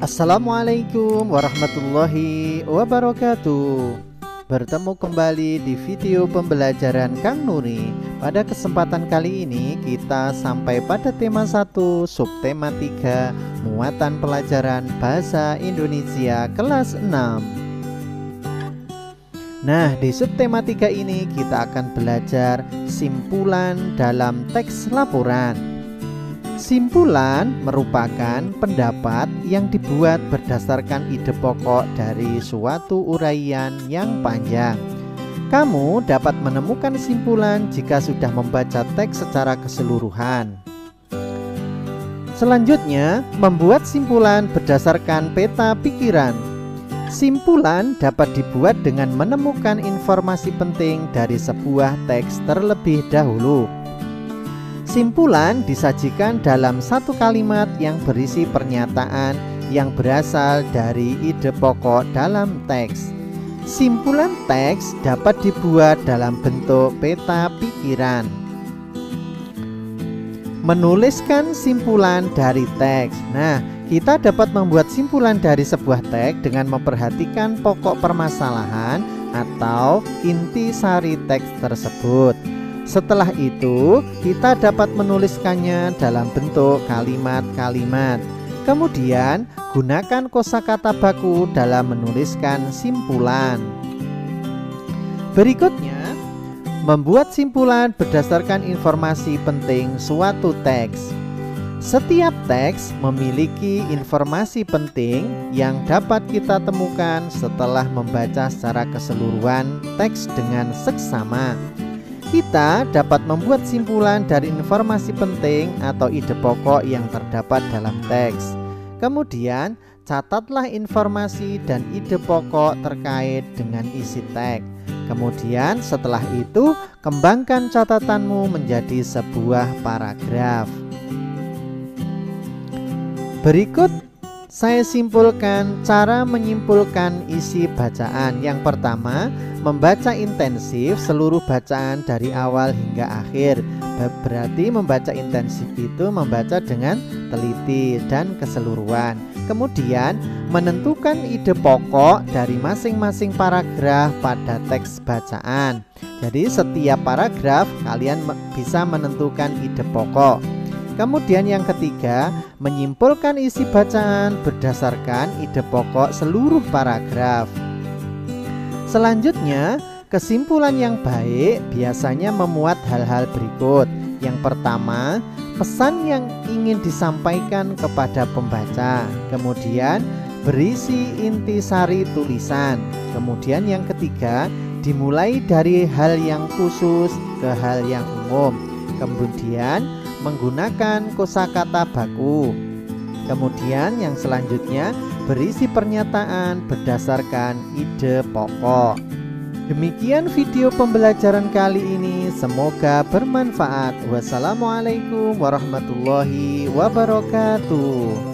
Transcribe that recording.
Assalamualaikum warahmatullahi wabarakatuh. Bertemu kembali di video pembelajaran Kang Nuri. Pada kesempatan kali ini kita sampai pada tema 1, subtema 3, muatan pelajaran Bahasa Indonesia kelas 6. Nah, di subtema 3 ini kita akan belajar simpulan dalam teks laporan. Simpulan merupakan pendapat yang dibuat berdasarkan ide pokok dari suatu uraian yang panjang. Kamu dapat menemukan simpulan jika sudah membaca teks secara keseluruhan. Selanjutnya, membuat simpulan berdasarkan peta pikiran. Simpulan dapat dibuat dengan menemukan informasi penting dari sebuah teks terlebih dahulu. Simpulan disajikan dalam satu kalimat yang berisi pernyataan yang berasal dari ide pokok dalam teks. Simpulan teks dapat dibuat dalam bentuk peta pikiran. Menuliskan simpulan dari teks. Nah, kita dapat membuat simpulan dari sebuah teks dengan memperhatikan pokok permasalahan atau inti sari teks tersebut. Setelah itu, kita dapat menuliskannya dalam bentuk kalimat-kalimat. Kemudian, gunakan kosakata baku dalam menuliskan simpulan. Berikutnya, membuat simpulan berdasarkan informasi penting suatu teks. Setiap teks memiliki informasi penting yang dapat kita temukan setelah membaca secara keseluruhan teks dengan seksama. Kita dapat membuat simpulan dari informasi penting atau ide pokok yang terdapat dalam teks. Kemudian, catatlah informasi dan ide pokok terkait dengan isi teks. Kemudian, setelah itu, kembangkan catatanmu menjadi sebuah paragraf. Berikut saya simpulkan cara menyimpulkan isi bacaan. Yang pertama, membaca intensif seluruh bacaan dari awal hingga akhir. Berarti membaca intensif itu membaca dengan teliti dan keseluruhan. Kemudian, menentukan ide pokok dari masing-masing paragraf pada teks bacaan. Jadi setiap paragraf kalian bisa menentukan ide pokok. Kemudian yang ketiga, menyimpulkan isi bacaan berdasarkan ide pokok seluruh paragraf. Selanjutnya, kesimpulan yang baik biasanya memuat hal-hal berikut. Yang pertama, pesan yang ingin disampaikan kepada pembaca. Kemudian, berisi intisari tulisan. Kemudian yang ketiga, dimulai dari hal yang khusus ke hal yang umum. Kemudian, menggunakan kosakata baku. Kemudian yang selanjutnya berisi pernyataan berdasarkan ide pokok. Demikian video pembelajaran kali ini, semoga bermanfaat. Wassalamualaikum warahmatullahi wabarakatuh.